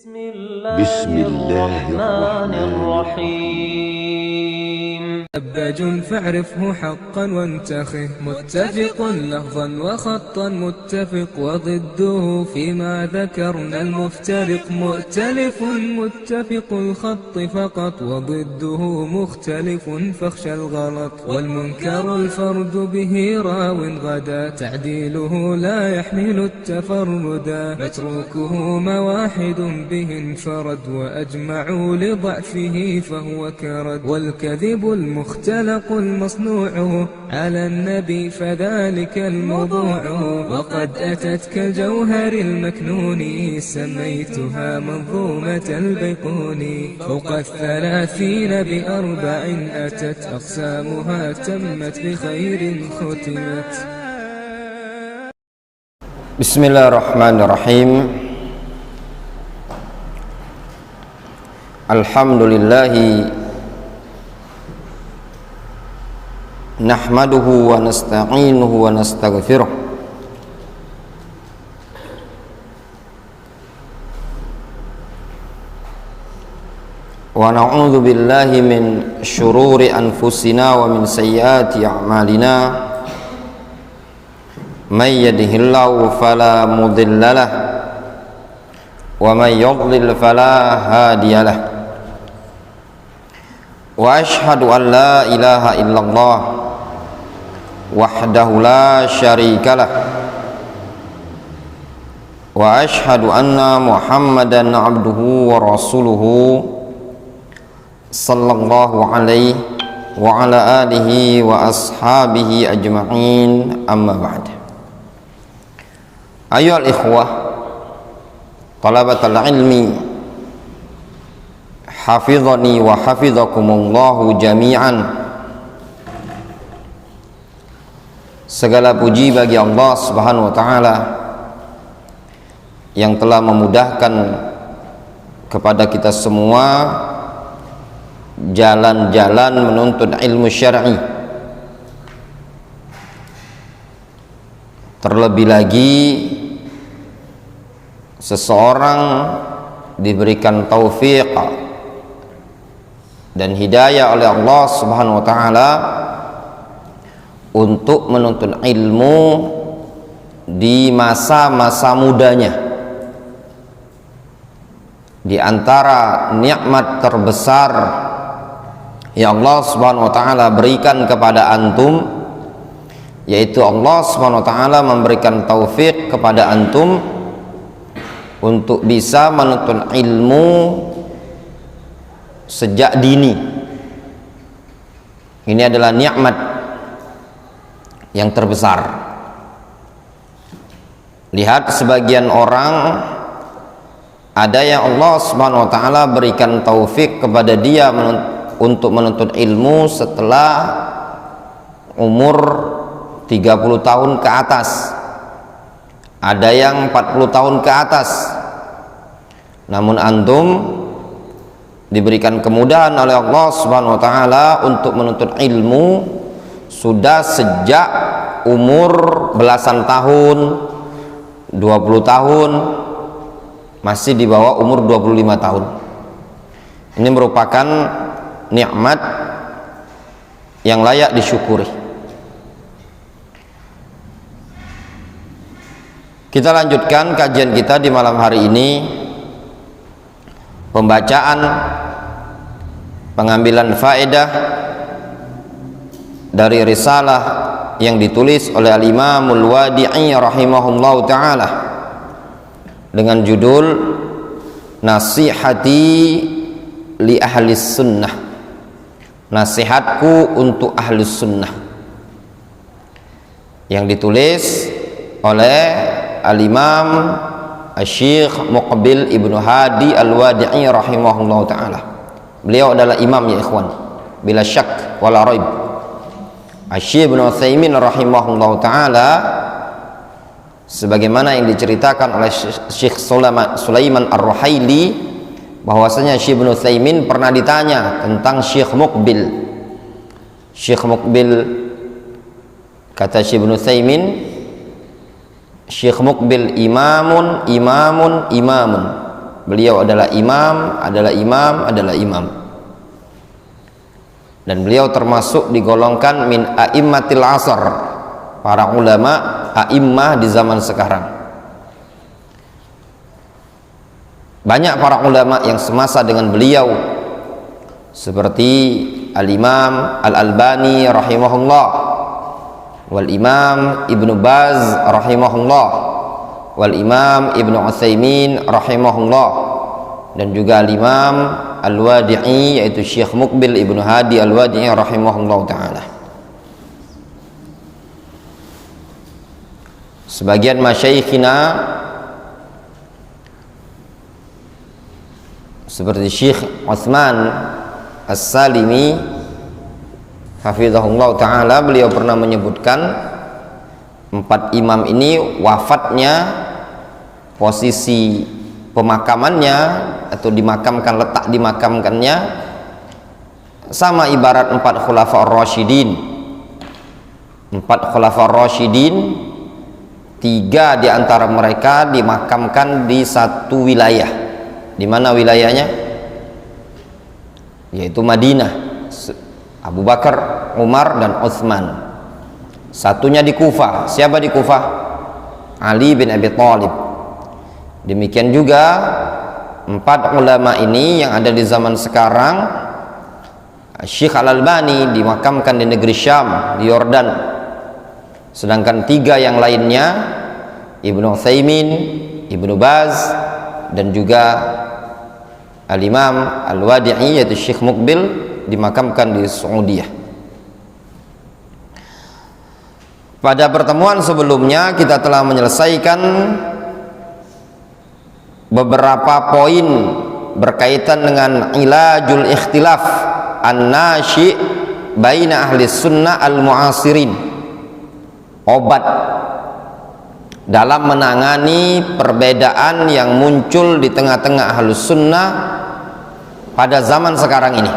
بسم الله الرحمن الرحيم. أبج فاعرفه حقا وانتخه، متفق لفظا وخطا متفق، وضده فيما ذكرنا المفترق، مؤتلف متفق الخط فقط، وضده مختلف فاخشى الغلط، والمنكر الفرد به راو غدا، تعديله لا يحمل التفردا، متروكه مواحد به انفرد، وأجمعوا لضعفه فهو كرد، والكذب المختلق المصنوع على النبي فذلك الموضوع، وقد أتت كالجوهر المكنون سميتها منظومة البيقوني، فوق 30 بأربع أتت أقسامها تمت بخير ختمت. بسم الله الرحمن الرحيم. الحمد لله نحمده ونستعينه ونستغفره، ونعوذ بالله من شرور أنفسنا ومن سيئات أعمالنا، من يهده الله فلا مضل له ومن يضلل فلا هادي له، وأشهد أن لا إله إلا الله وحده لا شريك له، وأشهد أن محمدا عبده ورسوله صلى الله عليه وعلى آله وأصحابه أجمعين. أما بعد، أيها الإخوة طلبة العلم حفظني وحفظكم الله جميعا. Segala puji bagi Allah Subhanahu wa taala yang telah memudahkan kepada kita semua jalan-jalan menuntut ilmu syar'i. Terlebih lagi seseorang diberikan taufik dan hidayah oleh Allah Subhanahu wa taala untuk menuntut ilmu di masa-masa mudanya. Di antara nikmat terbesar yang Allah Subhanahu wa taala berikan kepada antum, yaitu Allah Subhanahu wa taala memberikan taufik kepada antum untuk bisa menuntut ilmu sejak dini. Ini adalah nikmat yang terbesar. Lihat sebagian orang, ada yang Allah Subhanahu wa taala berikan taufik kepada dia untuk menuntut ilmu setelah umur 30 tahun ke atas, ada yang 40 tahun ke atas. Namun antum diberikan kemudahan oleh Allah Subhanahu wa taala untuk menuntut ilmu sudah sejak umur belasan tahun, 20 tahun, masih di bawah umur 25 tahun. Ini merupakan nikmat yang layak disyukuri. Kita lanjutkan kajian kita di malam hari ini, pembacaan pengambilan faedah dari risalah yang ditulis oleh Al-Imamul Wadi'i rahimahullahu ta'ala dengan judul Nasihati li ahli sunnah, nasihatku untuk ahli sunnah, yang ditulis oleh Al-Imam Asy-Syaikh Muqbil Ibnu Hadi Al-Wadi'i rahimahullahu ta'ala. Beliau adalah imam ya ikhwan, bila syak wala raib. Asy-Syaikh Ibnu Utsaimin rahimahullahu ta'ala, sebagaimana yang diceritakan oleh Syekh Sulaiman Ar-Ruhaili, bahwasanya Syekh Ibnu Utsaimin pernah ditanya tentang Syekh Muqbil. Syekh Muqbil, kata Syekh Ibnu Utsaimin, Syekh Muqbil imamun. Beliau adalah imam, dan beliau termasuk digolongkan min a'immatil asr, para ulama a'immah di zaman sekarang. Banyak para ulama yang semasa dengan beliau seperti Al-Imam Al-Albani rahimahullah, wal Imam Ibnu Baz rahimahullah, wal Imam Ibnu Utsaimin rahimahullah, dan juga Al-Imam Al-Wadi'i, yaitu Syekh Muqbil Ibnu Hadi Al-Wadi'i rahimahullah ta'ala. Sebagian masyaikhina seperti Syekh Utsman As-Salimi hafizahullah ta'ala, beliau pernah menyebutkan 4 imam ini wafatnya, posisi pemakamannya atau dimakamkan, letak dimakamkannya sama ibarat 4 khulafaur rasyidin. 4 khulafaur rasyidin, 3 di antara mereka dimakamkan di satu wilayah. Di mana wilayahnya? Yaitu Madinah. Abu Bakar, Umar, dan Utsman. Satunya di Kufah. Siapa di Kufah? Ali bin Abi Thalib. Demikian juga 4 ulama ini yang ada di zaman sekarang. Syekh Al-Albani dimakamkan di negeri Syam, di Yordan. Sedangkan 3 yang lainnya, Ibnu Utsaimin, Ibnu Baz, dan juga Al-Imam Al-Wadi'i, yaitu Syekh Muqbil, dimakamkan di Saudiyah. Pada pertemuan sebelumnya kita telah menyelesaikan beberapa poin berkaitan dengan ilajul ikhtilaf an-nashi' baina ahli sunnah al-mu'asirin, obat dalam menangani perbedaan yang muncul di tengah-tengah ahli sunnah pada zaman sekarang ini.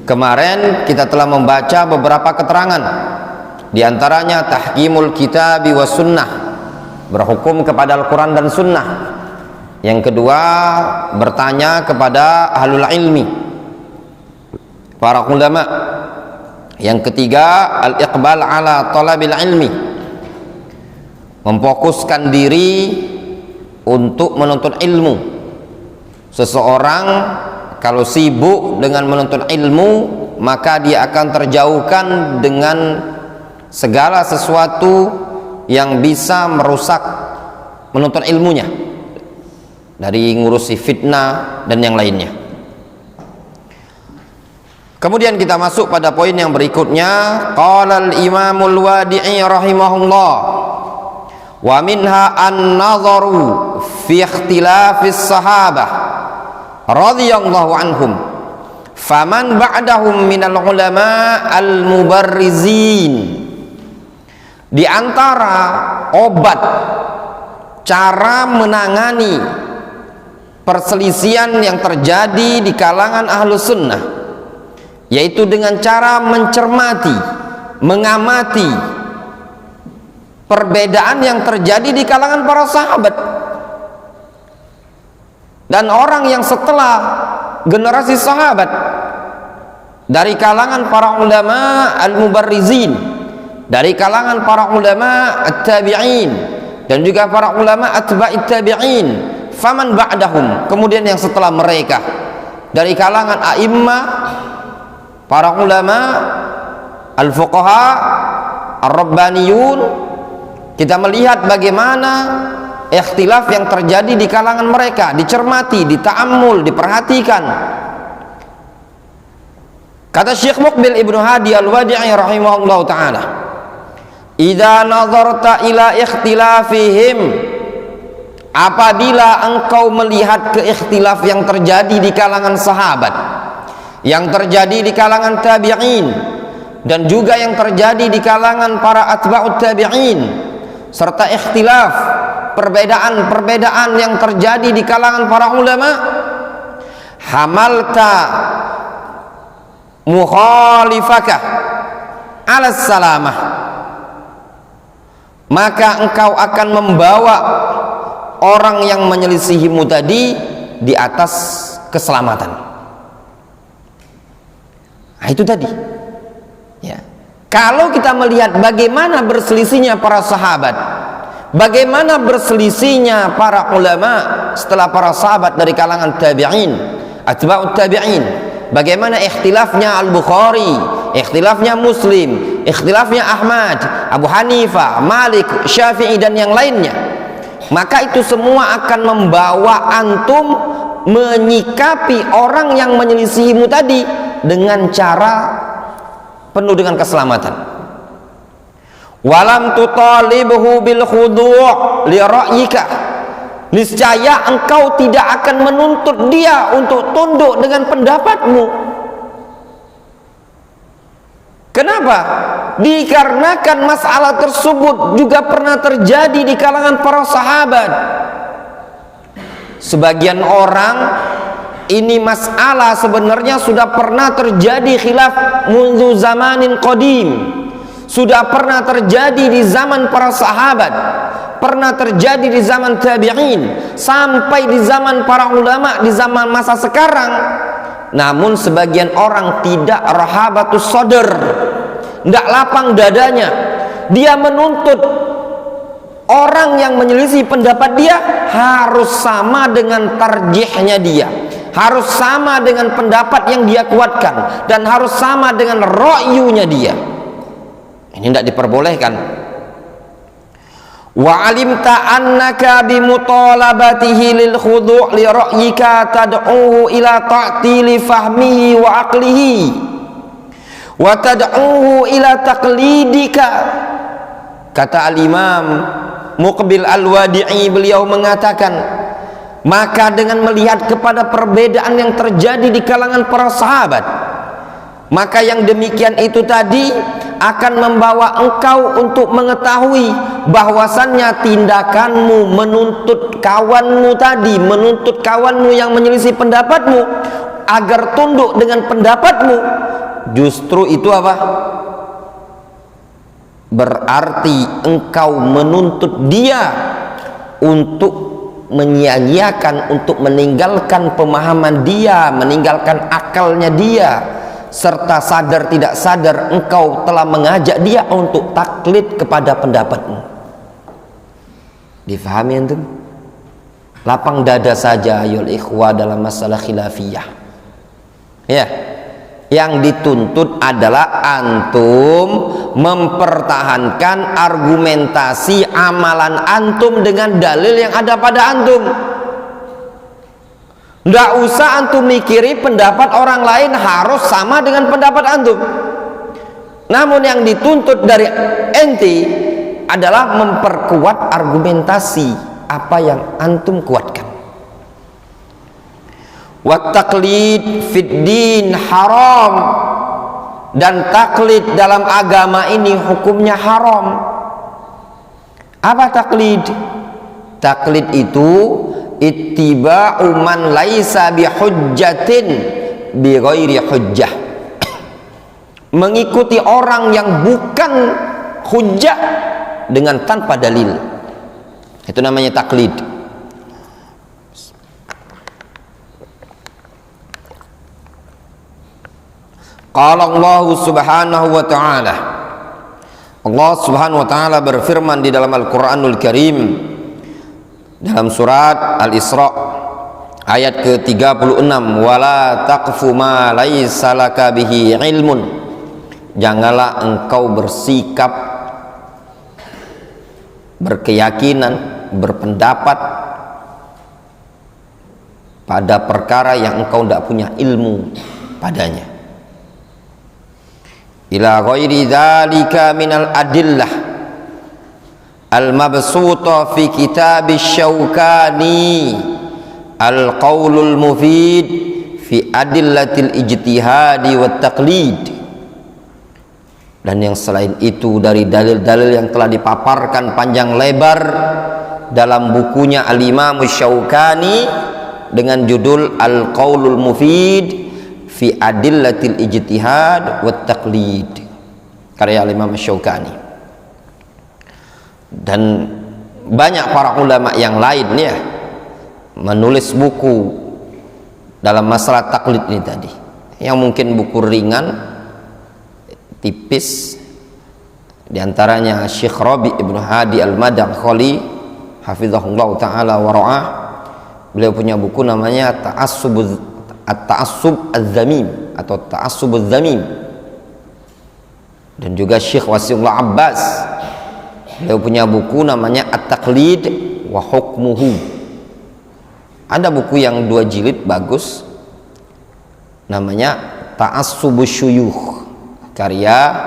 Kemarin kita telah membaca beberapa keterangan, di antaranya tahkimul kitabi was sunnah, berhukum kepada Al-Quran dan Sunnah. Yang kedua, bertanya kepada ahlul ilmi, para ulama. Yang ketiga, al-iqbal ala talabil ilmi, memfokuskan diri untuk menuntut ilmu. Seseorang kalau sibuk dengan menuntut ilmu, maka dia akan terjauhkan dengan segala sesuatu yang bisa merusak menuntut ilmunya, dari ngurusi fitnah dan yang lainnya. Kemudian kita masuk pada poin yang berikutnya. Qala al-Imamul Wadi'i rahimahullah, wa minha an-nazaru fi ikhtilafis sahabah radhiyallahu anhum faman ba'dahum minal ulama al-mubarrizin. Di antara obat cara menangani perselisihan yang terjadi di kalangan ahlus sunnah, yaitu dengan cara mencermati, mengamati perbedaan yang terjadi di kalangan para sahabat dan orang yang setelah generasi sahabat, dari kalangan para ulama al-mubarrizin, dari kalangan para ulama at-tabi'in, dan juga para ulama atba'it tabi'in, faman ba'dahum, kemudian yang setelah mereka, dari kalangan a'immah, para ulama al-fuqaha ar-rabbaniyun. Kita melihat bagaimana ikhtilaf yang terjadi di kalangan mereka, dicermati, dita'ammul, diperhatikan. Kata Syekh Muqbil Ibnu Hadi Al-Wadi'i rahimahullah ta'ala, idza nazarta ila ikhtilafihim, apabila engkau melihat keikhtilaf yang terjadi di kalangan sahabat, yang terjadi di kalangan tabi'in, dan juga yang terjadi di kalangan para atba'ut tabi'in, serta ikhtilaf perbedaan-perbedaan yang terjadi di kalangan para ulama, hamalta mukhalifakah ala salamah, maka engkau akan membawa orang yang menyelisihimu tadi di atas keselamatan. Nah, itu tadi ya. Kalau kita melihat bagaimana berselisihnya para sahabat, bagaimana berselisihnya para ulama setelah para sahabat dari kalangan tabi'in, atba'ut tabi'in, bagaimana ikhtilafnya Al-Bukhari, ikhtilafnya Muslim, ikhtilafnya Ahmad, Abu Hanifah, Malik, Syafi'i dan yang lainnya, maka itu semua akan membawa antum menyikapi orang yang menyelisihimu tadi dengan cara penuh dengan keselamatan. Walam tutalibhu bil khudu' li ra'yika, niscaya engkau tidak akan menuntut dia untuk tunduk dengan pendapatmu. Kenapa? Dikarenakan masalah tersebut juga pernah terjadi di kalangan para sahabat. Sebagian orang, ini masalah sebenarnya sudah pernah terjadi khilaf mundu zamanin qadim, sudah pernah terjadi di zaman para sahabat, pernah terjadi di zaman tabi'in, sampai di zaman para ulama di zaman masa sekarang. Namun sebagian orang tidak rahabatus sadr, tidak lapang dadanya, dia menuntut orang yang menyelisih pendapat dia harus sama dengan tarjihnya dia, harus sama dengan pendapat yang dia kuatkan, dan harus sama dengan ra'yunya dia. Ini tidak diperbolehkan. Wa alimta annaka bimutalabatihi lil khudu' li ra'yika tad'uhu ila ta'tili fahmihi wa aqlihi wa tad'uhu ila taqlidika. Kata al-Imam Muqbil Al-Wadi'i, beliau mengatakan, maka dengan melihat kepada perbedaan yang terjadi di kalangan para sahabat, maka yang demikian itu tadi akan membawa engkau untuk mengetahui bahwasannya tindakanmu menuntut kawanmu tadi, menuntut kawanmu yang menyelisih pendapatmu agar tunduk dengan pendapatmu, justru itu apa? Berarti engkau menuntut dia untuk menyia-nyiakan, untuk meninggalkan pemahaman dia, meninggalkan akalnya dia, serta sadar tidak sadar engkau telah mengajak dia untuk taklid kepada pendapatmu. Difahami antum? Lapang dada saja ayol ikhwah dalam masalah khilafiyah ya. Yang dituntut adalah antum mempertahankan argumentasi amalan antum dengan dalil yang ada pada antum. Nggak usah antum mikiri pendapat orang lain harus sama dengan pendapat antum. Namun yang dituntut dari enti adalah memperkuat argumentasi apa yang antum kuatkan. Wa taqlid fid din haram, dan taklid dalam agama ini hukumnya haram. Apa taklid? Taklid itu ittiba'u man laisa bihujjatin bi ghairi hujjah, mengikuti orang yang bukan hujjah dengan tanpa dalil. Itu namanya taklid. Qala Allah Subhanahu wa ta'ala, Allah Subhanahu wa ta'ala berfirman di dalam Al-Qur'anul Karim dalam surat Al-Isra ayat ke-36, wala taqfu ma laisa laka bihi ilmun, janganlah engkau bersikap, berkeyakinan, berpendapat pada perkara yang engkau tidak punya ilmu padanya. Ila ghairi dzalika minal adillah al-mabsuta fi kitab Syaukani al-qaulul mufid fi adillatil ijtihadi wat taqlid, dan yang selain itu dari dalil-dalil yang telah dipaparkan panjang lebar dalam bukunya al-Imam Syaukani dengan judul al-qaulul mufid fi adillatil ijtihad wat taqlid, karya Imam Syaukani. Dan banyak para ulama yang lain ya menulis buku dalam masalah taklid ini tadi, yang mungkin buku ringan, tipis, diantaranya Syekh Rabi Ibnu Hadi Al-Madkhali hafizahullah ta'ala wa ra'ah. Beliau punya buku namanya Ta'assub Az-Zamim atau Ta'assub Az-Zamim. Dan juga Syekh Wasiullah Abbas, beliau punya buku namanya At-Taqlid wa Hukmuhu. Ada buku yang 2 jilid bagus namanya Ta'assubus Syuyukh karya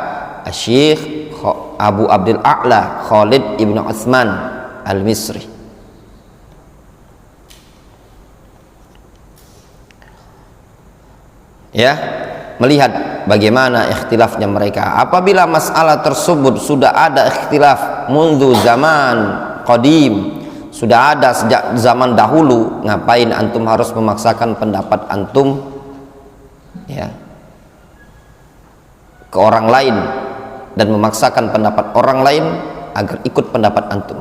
Syekh Abu Abdul A'la Khalid Ibnu Utsman Al-Misri. Ya, melihat bagaimana ikhtilafnya mereka. Apabila masalah tersebut sudah ada ikhtilaf mundu zaman qadim, sudah ada sejak zaman dahulu, ngapain antum harus memaksakan pendapat antum ya ke orang lain dan memaksakan pendapat orang lain agar ikut pendapat antum?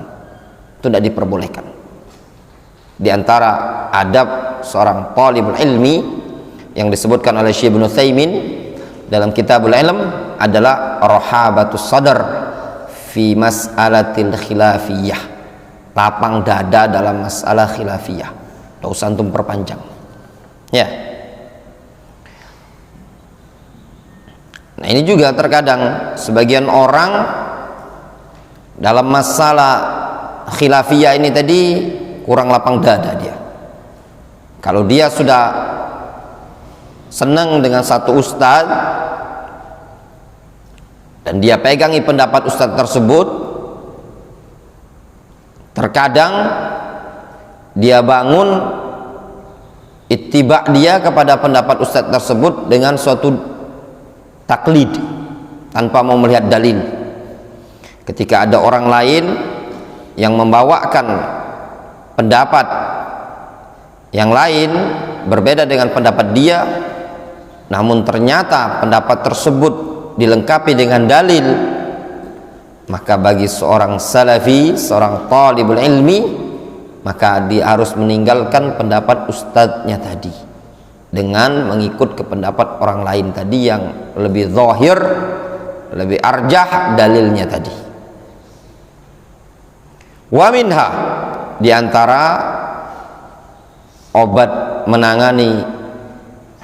Itu tidak diperbolehkan. Di antara adab seorang talibul ilmi yang disebutkan oleh Syekh Ibnu Utsaimin dalam Kitabul Ilm adalah rahabatus sadar fi mas'alatil khilafiyah, lapang dada dalam masalah khilafiyah. Tidak usah antum perpanjang ya. Nah, ini juga terkadang sebagian orang dalam masalah khilafiyah ini tadi kurang lapang dada dia. Kalau dia sudah senang dengan satu ustadz dan dia pegangi pendapat ustadz tersebut, terkadang dia bangun ittiba dia kepada pendapat ustadz tersebut dengan suatu taklid tanpa mau melihat dalil. Ketika ada orang lain yang membawakan pendapat yang lain berbeda dengan pendapat dia, namun ternyata pendapat tersebut dilengkapi dengan dalil, maka bagi seorang salafi, seorang talibul ilmi, maka dia harus meninggalkan pendapat ustadznya tadi dengan mengikut ke pendapat orang lain tadi yang lebih zahir, lebih arjah dalilnya tadi. Wa minha, diantara obat menangani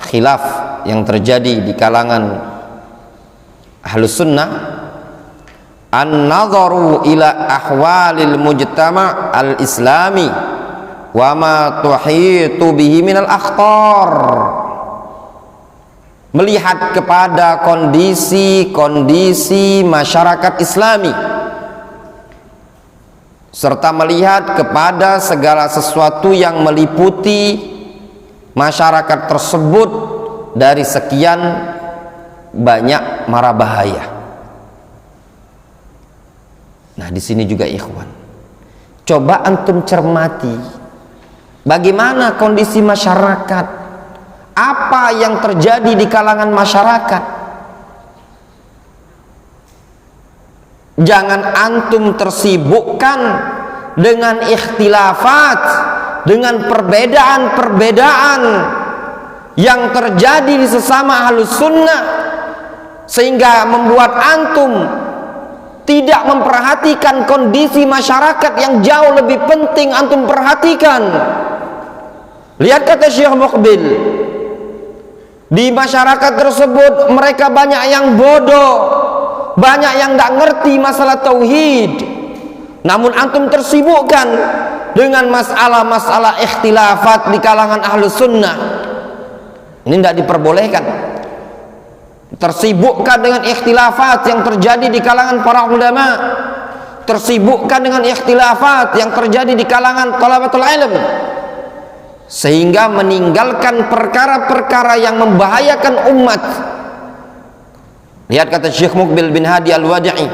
khilaf yang terjadi di kalangan ahlus sunnah, an-nadharu ila ahwalil mujtama' al-islami wa ma tuhitu bihi minal akhtar. Melihat kepada kondisi-kondisi masyarakat Islami serta melihat kepada segala sesuatu yang meliputi masyarakat tersebut dari sekian banyak mara bahaya. Nah, di sini juga ikhwan, coba antum cermati bagaimana kondisi masyarakat, apa yang terjadi di kalangan masyarakat. Jangan antum tersibukkan dengan ikhtilafat, dengan perbedaan-perbedaan yang terjadi di sesama ahlus sunnah, sehingga membuat antum tidak memperhatikan kondisi masyarakat yang jauh lebih penting antum perhatikan. Lihat kata Syekh Muqbil, di masyarakat tersebut mereka banyak yang bodoh, banyak yang tidak ngerti masalah tauhid, namun antum tersibukkan dengan masalah-masalah ikhtilafat di kalangan ahlus sunnah. Ini tidak diperbolehkan. Tersibukkan dengan ikhtilafat yang terjadi di kalangan para ulama, tersibukkan dengan ikhtilafat yang terjadi di kalangan thalabatul ilm, sehingga meninggalkan perkara-perkara yang membahayakan umat. Lihat kata Syekh Muqbil bin Hadi Al-Wadi'i,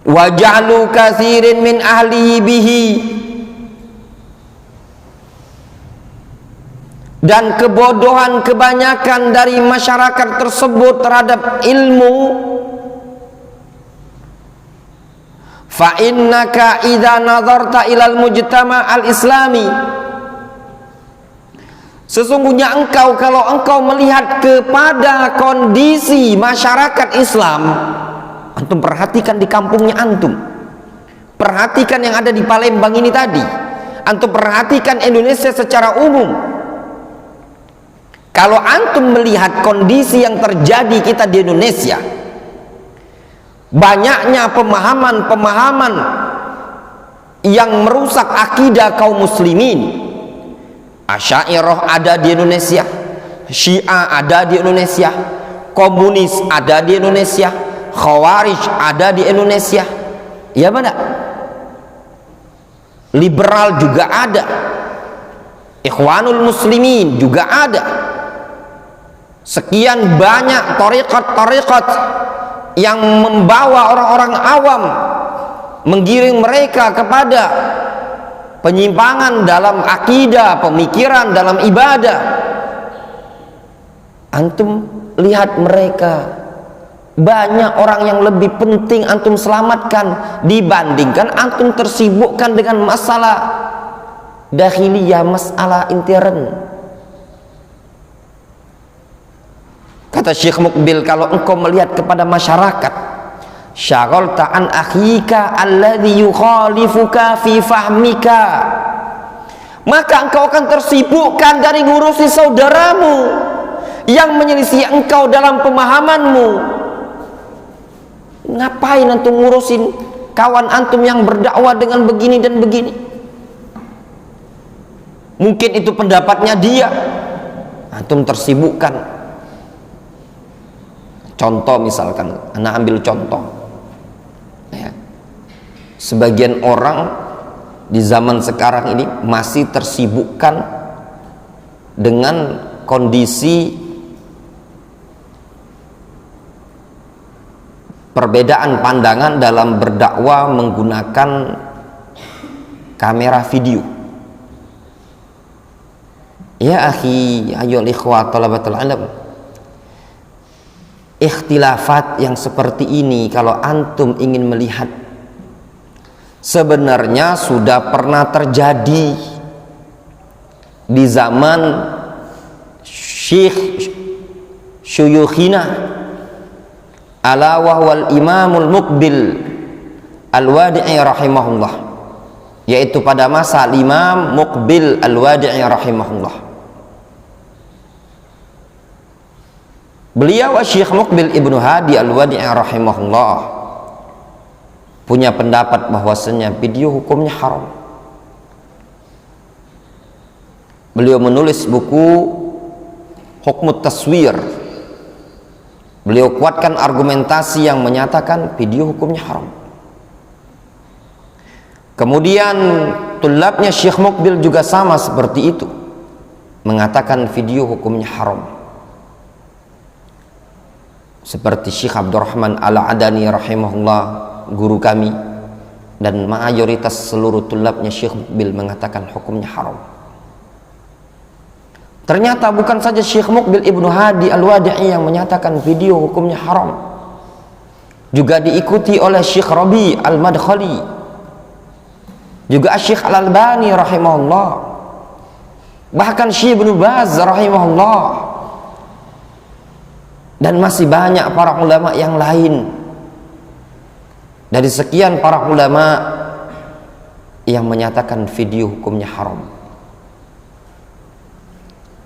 wa ja'lu katsirin min ahli bihi, dan kebodohan kebanyakan dari masyarakat tersebut terhadap ilmu, fa innaka idza nazarta ilal mujtama al-islami, sesungguhnya engkau, kalau engkau melihat kepada kondisi masyarakat Islam, antum perhatikan di kampungnya antum, perhatikan yang ada di Palembang ini tadi, antum perhatikan Indonesia secara umum. Kalau antum melihat kondisi yang terjadi kita di Indonesia, banyaknya pemahaman-pemahaman yang merusak akidah kaum muslimin. Asy'ariyah ada di Indonesia, Syiah ada di Indonesia, komunis ada di Indonesia, Khawarij ada di Indonesia, ya benar. Liberal juga ada, Ikhwanul Muslimin juga ada. Sekian banyak thariqat-thariqat yang membawa orang-orang awam, menggiring mereka kepada penyimpangan dalam akidah, pemikiran, dalam ibadah. Antum lihat mereka, banyak orang yang lebih penting antum selamatkan dibandingkan antum tersibukkan dengan masalah dakhiliyah, masalah intern. Kata Syekh Mukbil, kalau engkau melihat kepada masyarakat, syaghalta an akhika alladhi yukhalifuka fi fahmika, maka engkau akan tersibukkan dari ngurusi saudaramu yang menyelisih engkau dalam pemahamanmu. Ngapain antum ngurusin kawan antum yang berdakwah dengan begini dan begini? Mungkin itu pendapatnya dia, antum tersibukkan. Contoh misalkan, anak ambil contoh ya. Sebagian orang di zaman sekarang ini masih tersibukkan dengan kondisi perbedaan pandangan dalam berdakwah menggunakan kamera video. Ya akhi, ayo ikhwat talabatul ilm, ikhtilafat yang seperti ini kalau antum ingin melihat, sebenarnya sudah pernah terjadi di zaman Syekh Syuyukhina ala wahwal Imamul Muqbil Al-Wadi'i rahimahullah, yaitu pada masa Imam Muqbil Al-Wadi'i rahimahullah. Beliau Syekh Muqbil Ibnu Hadi Al-Wadi'i rahimahullah punya pendapat bahwasanya video hukumnya haram. Beliau menulis buku Hukmut Taswir. Beliau kuatkan argumentasi yang menyatakan video hukumnya haram. Kemudian tulabnya Syekh Muqbil juga sama seperti itu, mengatakan video hukumnya haram. Seperti Syekh Abdurrahman Al-Adani rahimahullah, guru kami, dan mayoritas seluruh tulabnya Syekh Muqbil mengatakan hukumnya haram. Ternyata bukan saja Syekh Muqbil Ibnu Hadi Al-Wadi'i yang menyatakan video hukumnya haram, juga diikuti oleh Syekh Rabi Al-Madkhali, juga Syekh Al-Albani rahimahullah, bahkan Syekh Ibnu Baz rahimahullah, dan masih banyak para ulama yang lain. Dari sekian para ulama yang menyatakan video hukumnya haram,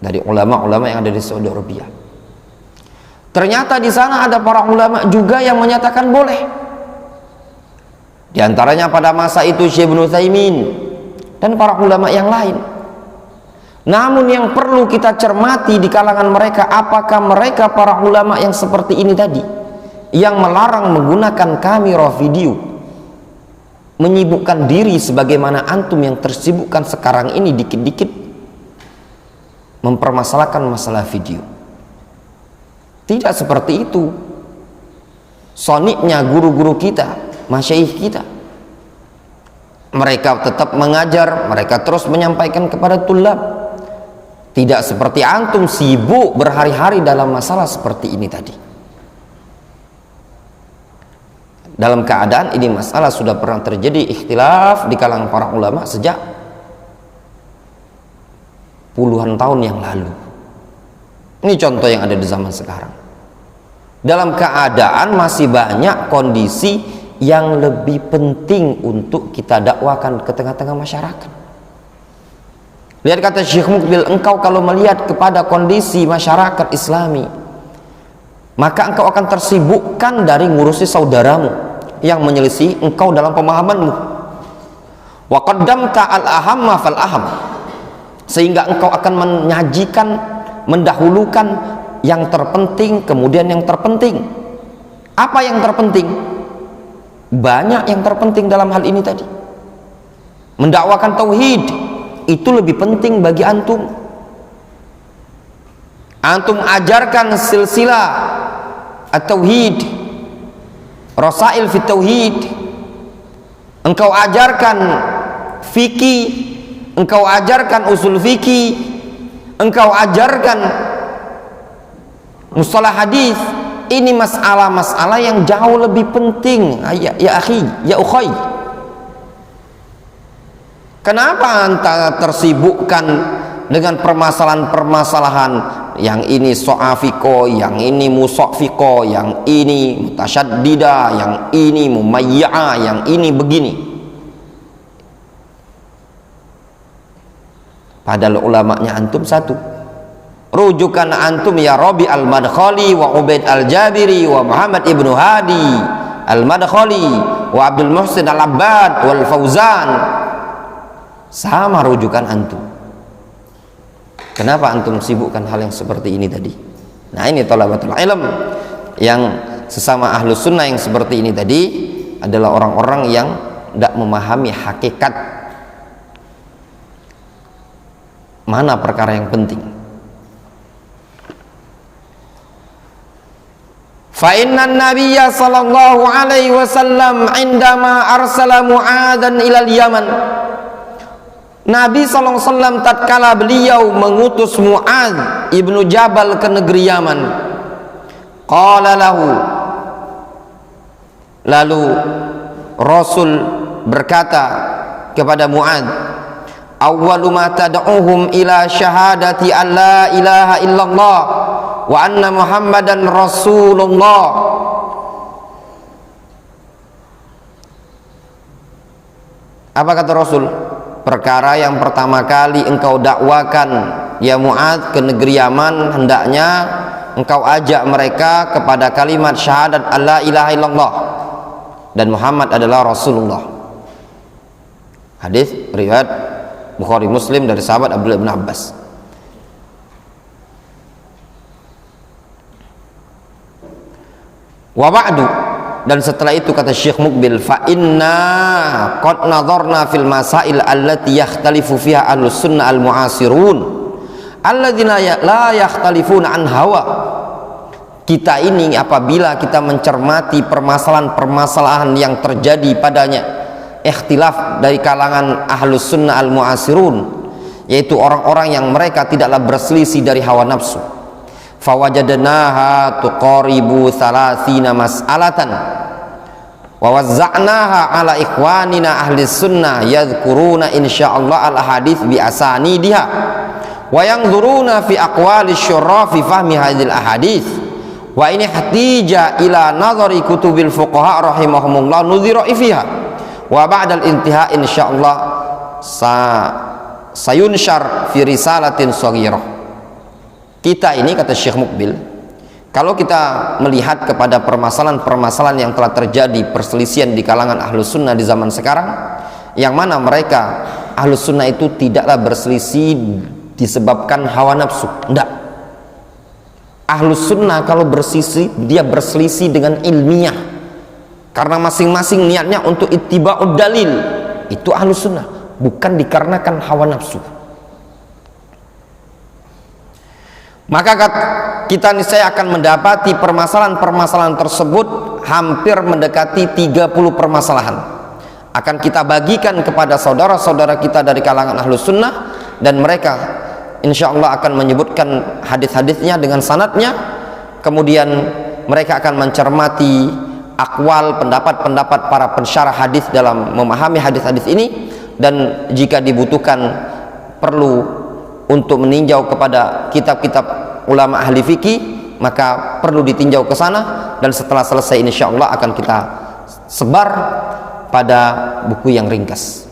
dari ulama-ulama yang ada di Saudi Arabia. Ternyata di sana ada para ulama juga yang menyatakan boleh. Di antaranya pada masa itu Syekh Ibnu Utsaimin dan para ulama yang lain. Namun yang perlu kita cermati di kalangan mereka, apakah mereka para ulama yang seperti ini tadi, yang melarang menggunakan kamera video, menyibukkan diri sebagaimana antum yang tersibukkan sekarang ini dikit-dikit mempermasalahkan masalah video? Tidak seperti itu soniknya guru-guru kita, masyayikh kita. Mereka tetap mengajar, mereka terus menyampaikan kepada tulab. Tidak seperti antum sibuk berhari-hari dalam masalah seperti ini tadi. dalam keadaan ini masalah sudah pernah terjadi ikhtilaf di kalangan para ulama sejak puluhan tahun yang lalu. Ini contoh yang ada di zaman sekarang. Dalam keadaan masih banyak kondisi yang lebih penting untuk kita dakwakan ke tengah-tengah masyarakat. Lihat kata Syekh Mukbil, engkau kalau melihat kepada kondisi masyarakat Islami, maka engkau akan tersibukkan dari ngurusi saudaramu yang menyelisih engkau dalam pemahamanmu. Wa qaddamta al-ahamma fal aham, sehingga engkau akan menyajikan, mendahulukan yang terpenting kemudian yang terpenting. Apa yang terpenting? Banyak yang terpenting dalam hal ini tadi. Mendakwakan tauhid itu lebih penting bagi antum. Antum ajarkan silsilah at-tauhid, rasail fit tauhid. Engkau ajarkan fikih, engkau ajarkan usul fikih, engkau ajarkan mustalah hadis. Ini masalah-masalah yang jauh lebih penting, ya akhi, ya ukhay. Kenapa anda tersibukkan dengan permasalahan-permasalahan yang ini so'afiko, yang ini musofiko, yang ini mutasyaddida, yang ini mumayya'a, yang ini begini? Padahal ulamanya antum satu. Rujukan antum ya Rabi al-Madkhali wa Ubaid al-Jabiri wa Muhammad ibnu Hadi al-Madkhali wa Abdul Muhsin al-Abbad wal Fauzan. Sama rujukan antum. Kenapa antum sibukkan hal yang seperti ini tadi? Nah, ini thalabatul ilm yang sesama ahlus sunnah yang seperti ini tadi adalah orang-orang yang tidak memahami hakikat mana perkara yang penting. Fa inna nabiyya sallallahu alaihi wasallam indama arsala Mu'adhan ilal Yaman, Nabi sallallahu alaihi wasallam tatkala beliau mengutus Mu'adh ibnu Jabal ke negeri Yaman, qala lahu, lalu Rasul berkata kepada Mu'adh, awwalu ma tad'uhum ila syahadati an la ilaha illallah wa anna Muhammadan Rasulullah. Apa kata Rasul? Perkara yang pertama kali engkau dakwakan ya Mu'adh ke negeri Yaman, hendaknya engkau ajak mereka kepada kalimat syahadat alla ilaha illallah dan Muhammad adalah Rasulullah. Hadis riwayat Bukhari Muslim dari sahabat Abdullah bin Abbas. Wa ba'du, dan setelah itu kata Syekh Mukbil, fa inna qad nadharna fil masail allati yakhtalifu fiha ahlus sunnah al mu'asirun alladzina la yakhtalifuna an hawa. Kita ini apabila kita mencermati permasalahan-permasalahan yang terjadi padanya ikhtilaf dari kalangan ahlus sunnah al mu'asirun, yaitu orang-orang yang mereka tidaklah berselisih dari hawa nafsu, fawajadnaha tuqaribu thalathina mas'alatan wa wazza'naha ala ikhwanina ahli sunnah yadhkuruna insyaallah al hadits bi asanidiha wa yanzuruna fi aqwali syurra fi fahmi hadhil ahadits wa ini hatija ila nazari kutubil fuqaha rahimahumullah nudhira fiha wa ba'dal intiha insyaallah sayunsyar fi risalatin shaghirah. Kita ini, kata Syekh Mukbil, kalau kita melihat kepada permasalahan-permasalahan yang telah terjadi perselisihan di kalangan ahlus sunnah di zaman sekarang, yang mana mereka ahlus sunnah itu tidaklah berselisih disebabkan hawa nafsu, enggak. Ahlus sunnah kalau berselisih, dia berselisih dengan ilmiah, karena masing-masing niatnya untuk ittiba'ud dalil. Itu ahlus sunnah, bukan dikarenakan hawa nafsu. Maka kita niscaya akan mendapati permasalahan-permasalahan tersebut hampir mendekati 30 permasalahan. Akan kita bagikan kepada saudara-saudara kita dari kalangan ahlus sunnah, dan mereka insya Allah akan menyebutkan hadis-hadisnya dengan sanadnya. Kemudian mereka akan mencermati akwal, pendapat-pendapat para pensyarah hadis dalam memahami hadis-hadis ini, dan jika dibutuhkan perlu untuk meninjau kepada kitab-kitab ulama ahli fikih, maka perlu ditinjau ke sana, dan setelah selesai insyaallah akan kita sebar pada buku yang ringkas.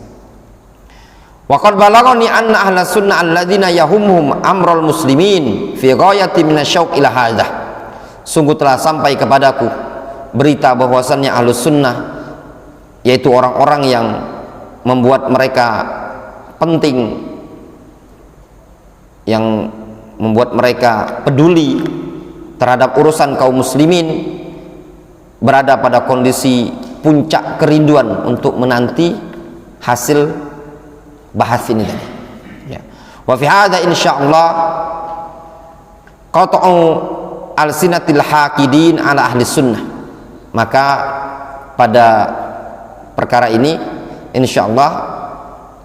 Wa qad balaghani anna ahla sunnah alladzina yahumhum amrul muslimin fi ghayati minasyauq ila hadza. Sungguh telah sampai kepadaku berita bahwasannya ahlus sunnah, yaitu orang-orang yang membuat mereka penting, yang membuat mereka peduli terhadap urusan kaum muslimin, berada pada kondisi puncak kerinduan untuk menanti hasil bahas ini tadi. Ya. Wa fi hadza insyaallah qat'u alsinatil haqidin ala ahli sunnah. Maka pada perkara ini insyaallah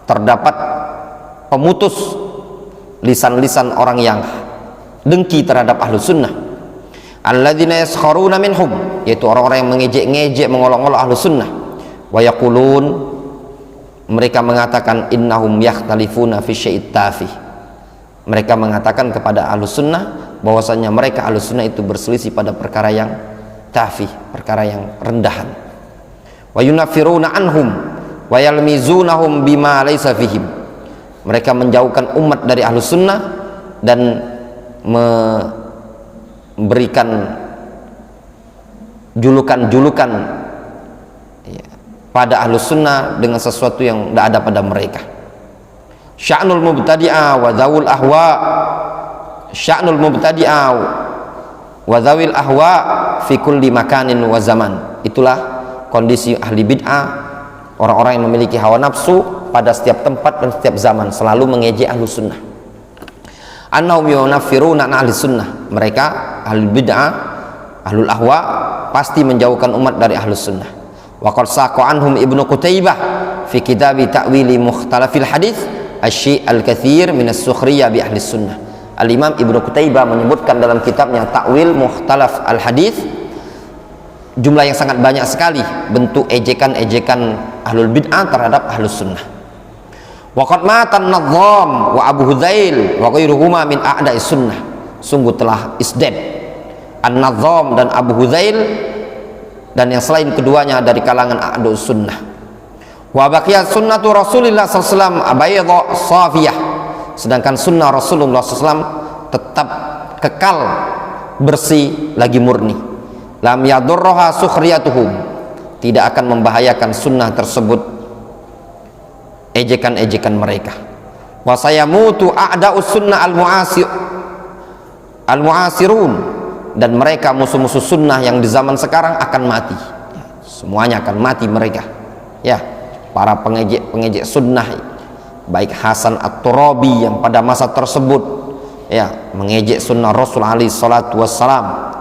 terdapat pemutus lisan-lisan orang yang dengki terhadap ahlu sunnah, alladzina yaskharuna minhum, yaitu orang-orang yang mengejek-ngejek, mengolok-olok ahlu sunnah. Wa yaqulun, mereka mengatakan innahum yakhtalifuna fi syai'it tafih. Mereka mengatakan kepada ahlu sunnah bahwasanya mereka ahlu sunnah itu berselisih pada perkara yang tafih, perkara yang rendahan. Wa yunafiruna anhum wa yalmizunahum bima laysa fihim. Mereka menjauhkan umat dari ahlu sunnah dan memberikan julukan-julukan pada ahlu sunnah dengan sesuatu yang tidak ada pada mereka. Sya'nul mubtadi'a wa dzawul ahwa, sya'nul mubtadi'a wa dzawil ahwa fi kulli makanin wa zaman. Itulah kondisi ahli bid'ah, orang-orang yang memiliki hawa nafsu pada setiap tempat dan setiap zaman, selalu mengejek ahlu sunnah. Annahum yunaffiruna ahli sunnah, mereka ahli bid'ah, ahlul ahwa pasti menjauhkan umat dari ahlu sunnah. Wa qad saqa anhum Ibnu Qutaibah fi kitab ta'wili mukhtalafil hadits asy al-katsir min as-sukhriyah bi ahli sunnah. Al-Imam Ibnu Qutaibah menyebutkan dalam kitabnya Ta'wil Mukhtalaf al-Hadits jumlah yang sangat banyak sekali bentuk ejekan-ejekan ahlul bid'ah terhadap ahlus sunnah. Wa qad mata an-Nadhdham wa Abu Hudzail wa ghairuhuma min a'da'is sunnah. Sungguh telah isdead an-Nadhdham dan Abu Hudzail dan yang selain keduanya dari kalangan a'da'us sunnah. Wa baqiyat sunnatu Rasulillah sallallahu alaihi wasallam abayda safiyah. Sedangkan sunnah Rasulullah SAW tetap kekal bersih lagi murni. Lam yadurroha sukhriyatuhum, tidak akan membahayakan sunnah tersebut ejekan-ejekan mereka. Wa sayamutu a'da'us sunnah al-mu'asirun, dan mereka musuh-musuh sunnah yang di zaman sekarang akan mati. Semuanya akan mati mereka. Ya, para pengejek sunnah, baik Hasan At-Turabi yang pada masa tersebut ya mengejek sunnah Rasul alaihi salatu wassalam,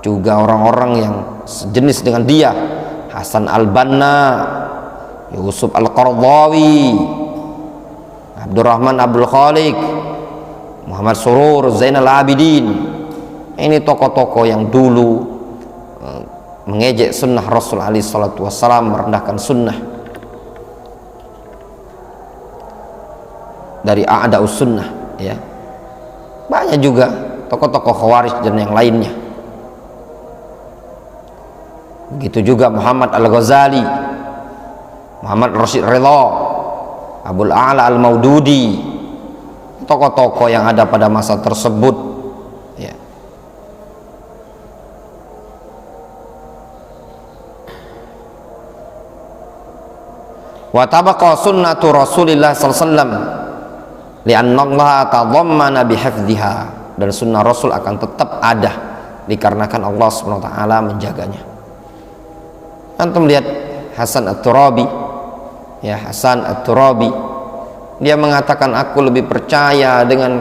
juga orang-orang yang sejenis dengan dia, Hasan Al-Banna, Yusuf Al-Qaradawi, Abdurrahman Abdul Khaliq, Muhammad Surur, Zainal Abidin. Ini tokoh-tokoh yang dulu mengejek sunnah Rasul alaihi salatu wassalam, merendahkan sunnah. Dari a'da'us sunnah ya. Banyak juga tokoh-tokoh Khawarij dan yang lainnya. Begitu juga Muhammad Al-Ghazali, Muhammad Rashid Ridha, Abul A'la Al-Maududi, tokoh-tokoh yang ada pada masa tersebut ya. Wa tabaqa sunnatu Rasulillah sallallahu alaihi wasallam li'annallaha tadhammana bihifdhiha, dan sunnah Rasul akan tetap ada dikarenakan Allah SWT menjaganya. Antum lihat Hasan At-Turabi ya, Hasan At-Turabi dia mengatakan, aku lebih percaya dengan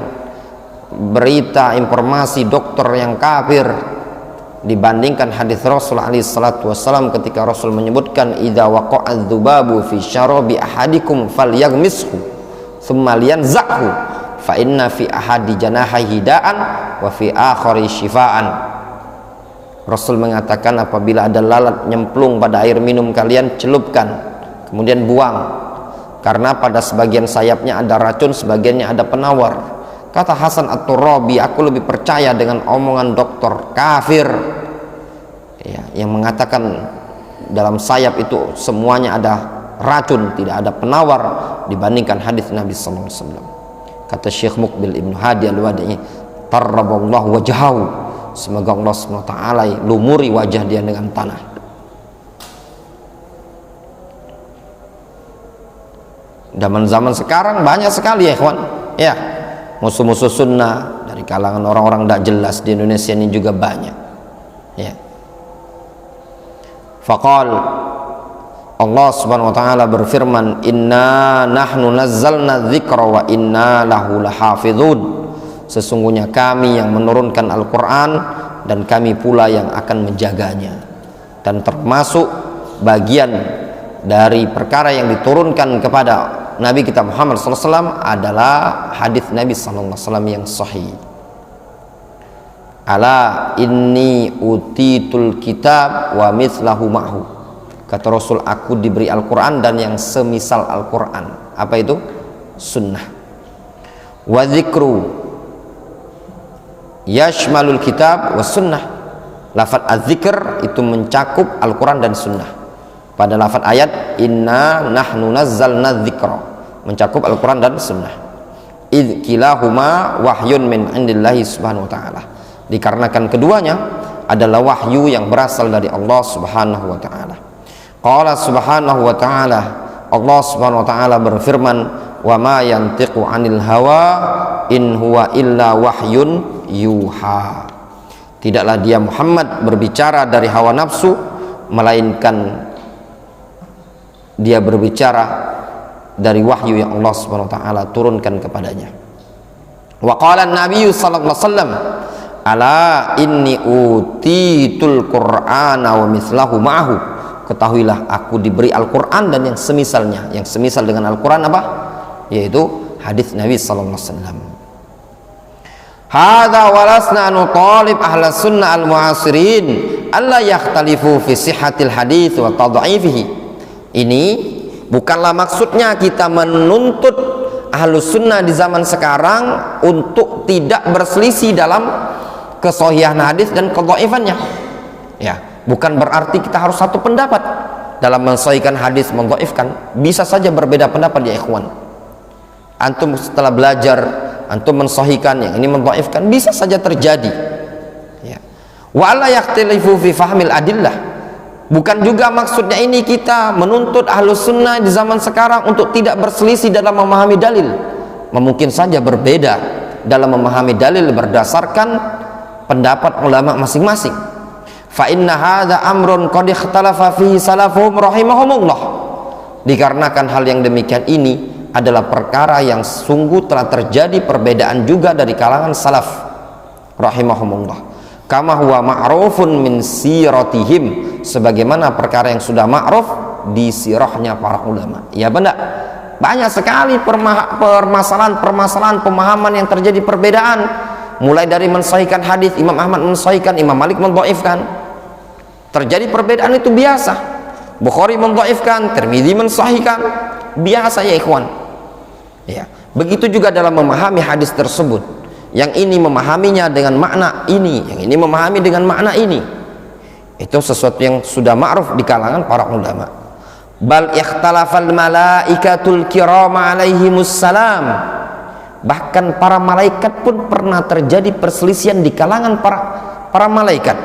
berita informasi dokter yang kafir dibandingkan hadis Rasul alaihi salatu wassalam ketika Rasul menyebutkan idza waqa'a dzubabu fi syarabi ahadikum falyaghmishu thumma liyanzaqhu fa inna fi ahadi janahihi da'an wa fi akhari shifaan. Rasul mengatakan apabila ada lalat nyemplung pada air minum kalian, celupkan kemudian buang, karena pada sebagian sayapnya ada racun, sebagiannya ada penawar. Kata Hasan At-Turabi, aku lebih percaya dengan omongan dokter kafir ya, yang mengatakan dalam sayap itu semuanya ada racun, tidak ada penawar, dibandingkan hadis Nabi sallallahu alaihi wasallam. Kata Syekh Muqbil Ibnu Hadi Al-Wadi'i, tarraballahu wajhahu, semoga Allah SWT lumuri wajah dia dengan tanah. Zaman-zaman sekarang banyak sekali ya ikhwan, ya, musuh-musuh sunnah dari kalangan orang-orang tidak jelas di Indonesia ini juga banyak ya. Faqal, Allah Subhanahu wa taala berfirman, inna nahnu nazzalna dzikra wa inna lahu lahafizun, sesungguhnya kami yang menurunkan Al-Quran dan kami pula yang akan menjaganya. Dan termasuk bagian dari perkara yang diturunkan kepada Nabi kita Muhammad SAW adalah hadis Nabi SAW yang sahih. Ala inni utitul kitab wa mithlahu ma'hu, kata Rasul, aku diberi Al-Quran dan yang semisal Al-Quran. Apa itu? Sunnah. Wa dzikru yashmalul kitab wa sunnah. Lafaz az-zikr itu mencakup Al-Quran dan sunnah. Pada lafaz ayat inna nahnu nazzalna dzikra, mencakup Al-Quran dan sunnah. Idz kilahuma wahyun min indillahi subhanahu wa ta'ala, dikarenakan keduanya adalah wahyu yang berasal dari Allah subhanahu wa ta'ala. Qala subhanahu wa ta'ala, Allah subhanahu wa ta'ala berfirman, wa ma yantiqu anil hawa in huwa illa wahyun yuha, tidaklah dia Muhammad berbicara dari hawa nafsu, melainkan dia berbicara dari wahyu yang Allah Subhanahu wa taala turunkan kepadanya. Wa qala an-nabiy sallallahu alaihi wasallam, ala inni utitul qur'ana wa mithlahu ma'hu, ketahuilah aku diberi Al-Qur'an dan yang semisalnya. Yang semisal dengan Al-Qur'an apa? Yaitu hadis Nabi sallallahu alaihi wasallam. Hadza walasna nutalib ahla sunnah al-mu'asirin alla yakhtalifu fi sihhatil hadits wa tad'ifihi. Ini bukanlah maksudnya kita menuntut ahlus sunnah di zaman sekarang untuk tidak berselisih dalam kesahihan hadis dan kedhaifannya. Ya, bukan berarti kita harus satu pendapat dalam mensahihkan hadis, mendhaifkan. Bisa saja berbeda pendapat ya ikhwan. Antum setelah belajar, antum mensahihkan, yang ini mendhaifkan, bisa saja terjadi. Ya. Wa la yakhtalifu fi fahmil adillah. Bukan juga maksudnya ini kita menuntut ahlus sunnah di zaman sekarang untuk tidak berselisih dalam memahami dalil. Mungkin saja berbeda dalam memahami dalil berdasarkan pendapat ulama masing-masing. Fa inna hadza amrun qad ikhtalafa fihi salafuhum rahimahumullah. Dikarenakan hal yang demikian ini adalah perkara yang sungguh telah terjadi perbedaan juga dari kalangan salaf rahimahumullah. Kama huwa ma'rufun min siratihim, sebagaimana perkara yang sudah ma'ruf di sirahnya para ulama. Ya benar, banyak sekali permasalahan pemahaman yang terjadi perbedaan, mulai dari mensahihkan hadis, Imam Ahmad mensahihkan, Imam Malik mendhaifkan. Terjadi perbedaan itu biasa. Bukhari mendhaifkan, Tirmidzi mensahihkan, biasa ya ikhwan. Ya, begitu juga dalam memahami hadis tersebut. Yang ini memahaminya dengan makna ini, yang ini memahami dengan makna ini. Itu sesuatu yang sudah ma'ruf di kalangan para ulama. Bal ikhtalafal malaikatul kiram alaihimus salam. Bahkan para malaikat pun pernah terjadi perselisihan di kalangan para malaikat.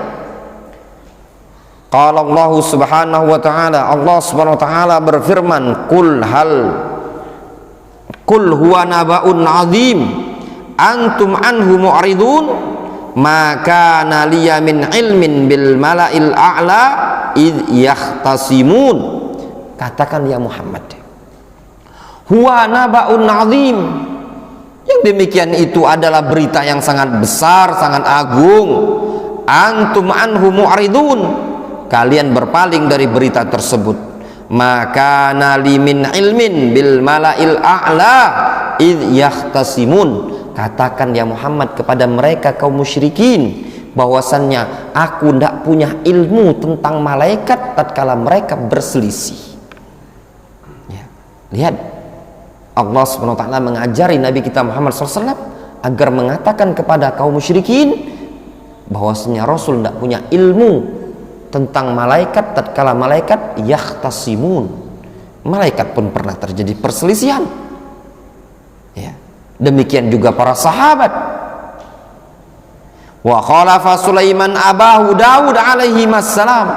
Qala Allah subhanahu wa ta'ala, Allah subhanahu wa ta'ala berfirman, Qul huwa naba'un azim antum anhu mu'ridun ma kana liya min ilmin bil mala'il a'la id yahtasimun. Katakan ya Muhammad, huwa naba'un azim, yang demikian itu adalah berita yang sangat besar, sangat agung. Antum anhu mu'ridun, kalian berpaling dari berita tersebut. Maka nali min ilmin bil mala'il a'la id yahtasimun, katakan ya Muhammad kepada mereka kaum musyrikin, bahwasannya aku tidak punya ilmu tentang malaikat tatkala mereka berselisih. Ya. Lihat, Allah SWT mengajari Nabi kita Muhammad SAW agar mengatakan kepada kaum musyrikin bahwasanya Rasul tidak punya ilmu tentang malaikat tatkala malaikat yakhtasimun. Malaikat pun pernah terjadi perselisihan. Ya. Demikian juga para sahabat. Wa khalafa Sulaiman abahu Daud alaihi wassalam.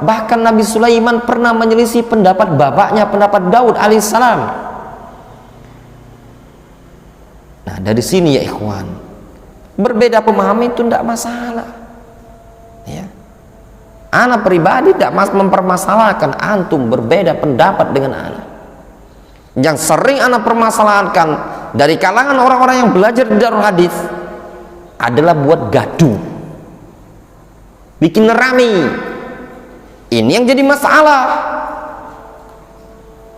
Bahkan Nabi Sulaiman pernah menyelisih pendapat bapaknya, pendapat Daud alaihissalam. Nah, dari sini ya ikhwan, berbeda pemahaman itu tidak masalah. Ya. Ana pribadi tidak mempermasalahkan antum berbeda pendapat dengan ana. Yang sering ana permasalahkan dari kalangan orang-orang yang belajar di Darul Hadis adalah buat gaduh, bikin rame. Ini yang jadi masalah.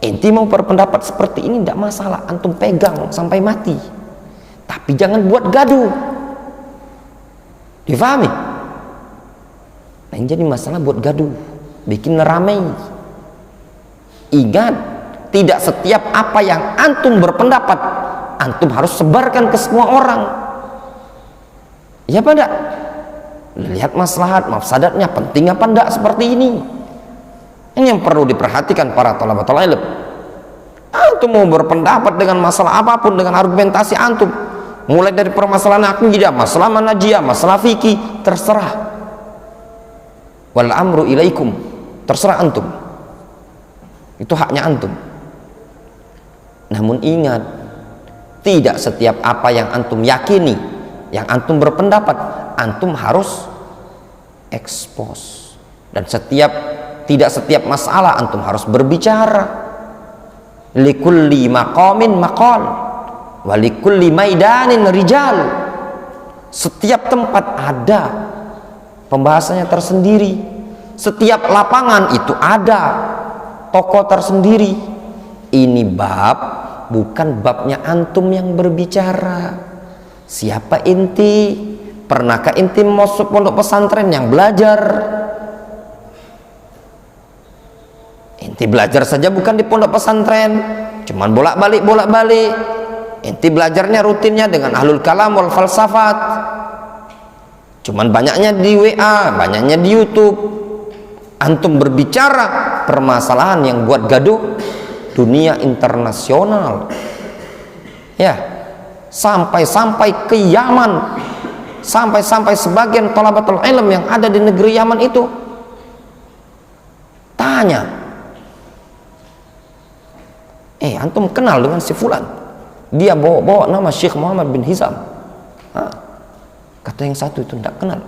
Inti mau berpendapat seperti ini tidak masalah, antum pegang sampai mati, tapi jangan buat gaduh. Difahami? Nah, yang jadi masalah buat gaduh, bikin rame. Ingat, tidak setiap apa yang antum berpendapat antum harus sebarkan ke semua orang. Ya pada lihat maslahat, mafsadatnya penting apa enggak seperti ini. Ini yang perlu diperhatikan para thalabatul ilm. Antum mau berpendapat dengan masalah apapun dengan argumentasi antum, mulai dari permasalahan akidah, masalah manhajiyah, masalah fikih, terserah. Wal amru ilaikum, terserah antum. Itu haknya antum. Namun ingat, tidak setiap apa yang antum yakini, yang antum berpendapat, antum harus expose. Dan tidak setiap masalah antum harus berbicara. Likulli maqamin maqal wa likulli maidanin rijal. Setiap tempat ada pembahasannya tersendiri. Setiap lapangan itu ada tokoh tersendiri. Ini bab bukan babnya antum yang berbicara. Siapa inti? Pernahkah inti masuk pondok pesantren yang belajar? Inti belajar saja bukan di pondok pesantren, cuman bolak-balik. Inti belajarnya rutinnya dengan ahlul kalam wal falsafat. Cuman banyaknya di WA, banyaknya di YouTube. Antum berbicara permasalahan yang buat gaduh dunia internasional. Ya. Sampai-sampai ke Yaman, sampai-sampai sebagian thalabatul ilm yang ada di negeri Yaman itu tanya, antum kenal dengan si fulan? Dia bawa nama Syekh Muhammad bin Hizam. Kata yang satu itu tidak kenal.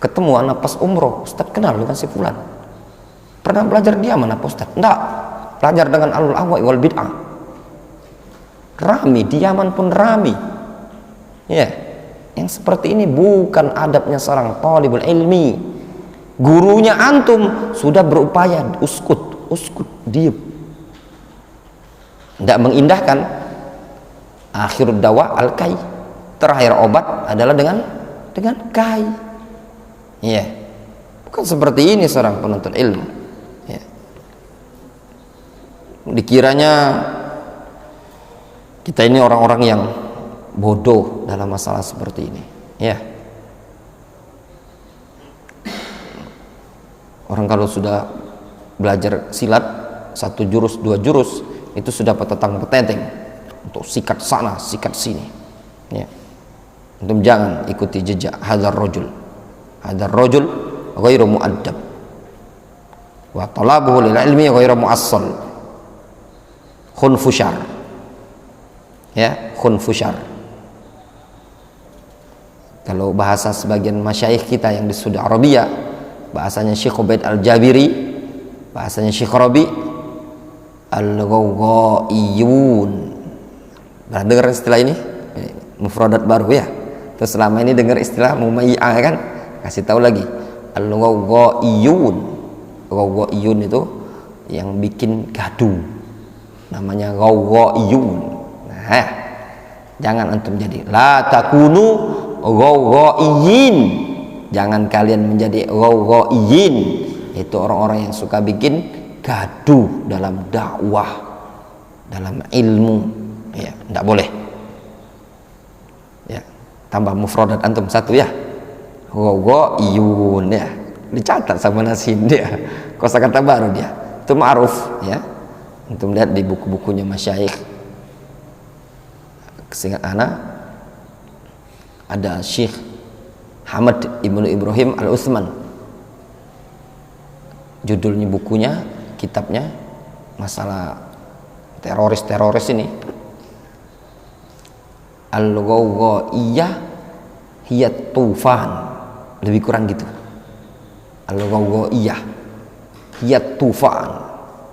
Ketemu anak pas umroh, Ustaz kenal dengan si fulan? Pernah belajar dia mana Ustaz? Tidak, belajar dengan alul ahwa wal bid'ah. Rami, di Yaman pun rami. Ya, yang seperti ini bukan adabnya seorang thalibul ilmi. Gurunya antum sudah berupaya uskut, diam. Tidak mengindahkan. Akhirud dawa al-kai. Terakhir obat adalah dengan kai. Ya, bukan seperti ini seorang penuntut ilmu. Ya. Dikiranya kita ini orang-orang yang bodoh dalam masalah seperti ini. Ya. Orang kalau sudah belajar silat 1 jurus 2 jurus itu sudah petentang petenteng untuk sikat sana sikat sini. Ya. Antum jangan ikuti jejak hadzal rajul ghairu mu'addab wa talabuhu lil ilmi ghairu mu'assal khunfusyar. Ya, khunfusyar. Kalau bahasa sebagian masyayikh kita yang di Saudi Arabia, bahasanya Syekh Ubaid Al-Jabiri, bahasanya Syekh Rabi al-ghawghaiyun. Pernah dengar istilah ini? Mufradat baru ya. Terus selama ini dengar istilah mumayyi'ah kan? Kasih tahu lagi. Al-ghawghaiyun. Ghawghaiyun itu yang bikin gaduh. Namanya ghawghaiyun. Nah, jangan antum jadi la takunu ghawghaiyin. jangan kalian menjadi ghawghaiyin, itu orang-orang yang suka bikin gaduh dalam dakwah, dalam ilmu, ya tidak boleh. Ya, tambah mufradat antum satu ya, ghawghaiyun ya, dicatat sama nasin dia, kosakata baru dia, itu ma'ruf ya. Antum lihat di buku-bukunya masyayikh, seingat ana ada Syekh Hamad Ibnu Ibrahim Al-Utsman, judulnya bukunya, kitabnya masalah teroris ini, Al-Ghawghaiyah hiya tufan, lebih kurang gitu. Al-Ghawghaiyah hiya tufan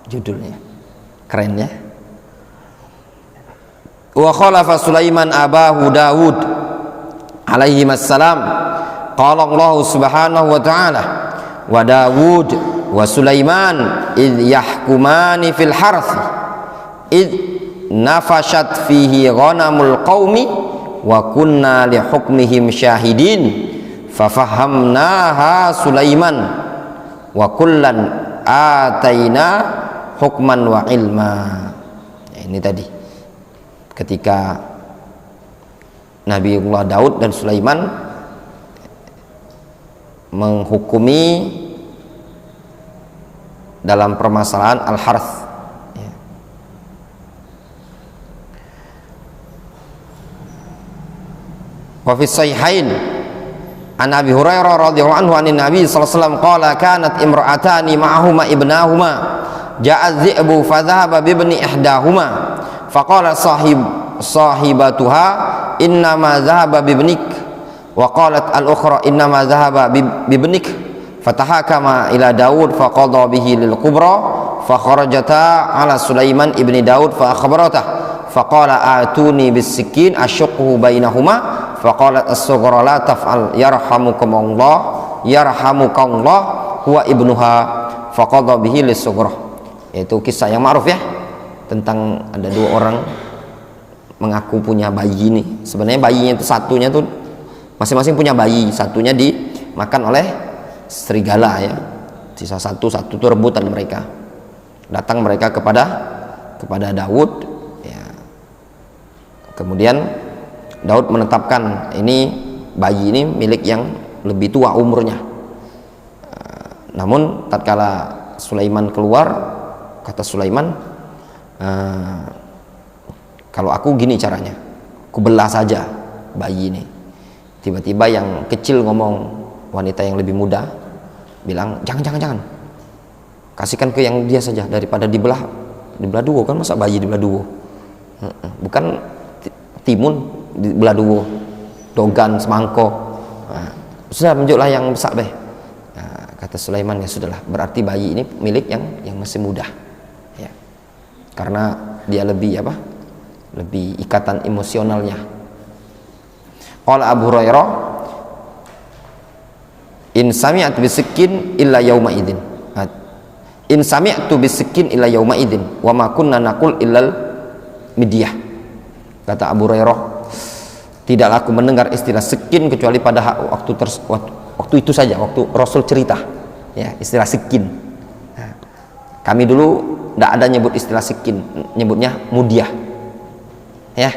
judulnya, keren ya. Wa khalafa Sulaiman abahu Daud alaihi assalam, qala Allah subhanahu wa ta'ala, wa Daud wa Sulaiman id yahkumani fil harth id nafashat fihi ghanamul qaumi wa kunna li hukmihim syahidin fafahamnaha Sulaiman wa kullan ataina hukman wa ilma. Ya, ini tadi ketika Nabiullah Daud dan Sulaiman menghukumi dalam permasalahan al-harth ya. Wa fi sahihain an Abi Hurairah radhiyallahu anhu anin Nabi sallallahu alaihi wasallam qala kanat imra'atani ma'ahuma ibnahuma ja'a dhi'bu fa dhahaba bi ibni ihdahuma faqala sahibatuha innama dhahaba bi ibnik wa qalat al-ukhra innama dhahaba bi ibnik fatahakama ila Daud faqadha bihi lil kubra fa kharajata ala Sulaiman ibni Daud fa akhbaratah faqala atuni bis sikin asyqhu bainahuma faqalat as-sughra la taf'al yarhamukumullah huwa ibnuha faqadha bihi lis sughra. Itu kisah yang ma'ruf ya, tentang ada dua orang mengaku punya bayi ini. Sebenarnya bayinya itu satunya tuh masing-masing punya bayi, satunya dimakan oleh serigala ya, sisa satu tuh rebutan mereka. Datang mereka kepada Daud ya. Kemudian Daud menetapkan ini bayi ini milik yang lebih tua umurnya. Namun tatkala Sulaiman keluar, kata Sulaiman, kalau aku gini caranya, aku belah saja bayi ini. Tiba-tiba yang kecil ngomong, wanita yang lebih muda bilang, jangan, kasihkan ke yang dia saja daripada dibelah dua, kan masa bayi dibelah dua, bukan timun dibelah dua, dogan semangkok, sudah menunjuklah yang besar deh. Kata Sulaiman, ya sudahlah, berarti bayi ini milik yang masih muda ya, karena dia lebih ikatan emosionalnya. Qala Abu Hurairah, in sami'tu bisikin illa yauma idzin, in sami'tu bisikin illa yauma idzin wa ma kunna naqul illal midyah. Kata Abu Hurairah, tidaklah aku mendengar istilah sekin kecuali pada waktu itu saja, waktu Rasul cerita ya, istilah sekin. Kami dulu tidak ada nyebut istilah sekin, nyebutnya mudyah ya,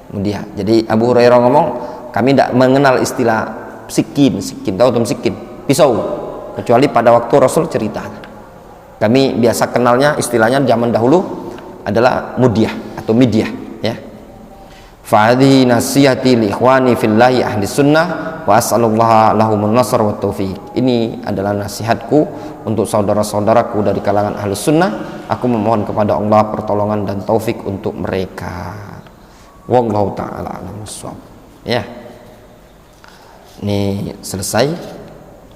mudyah. Jadi Abu Hurairah ngomong, kami tidak mengenal istilah sikin, tahu tuh sikin, pisau, kecuali pada waktu Rasul cerita. Kami biasa kenalnya istilahnya zaman dahulu adalah mudyah atau midyah ya. Fa'adhi nasihati li ikhwani fillahi ahli sunnah wa as'alullaha lahumun nasr wa taufiq. Ini adalah nasihatku untuk saudara-saudaraku dari kalangan ahli sunnah. Aku memohon kepada Allah pertolongan dan taufik untuk mereka. Wallahu ta'ala a'lam bissawab. Ya, ini selesai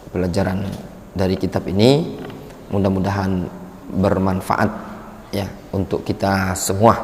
pelajaran dari kitab ini. Mudah-mudahan bermanfaat ya untuk kita semua.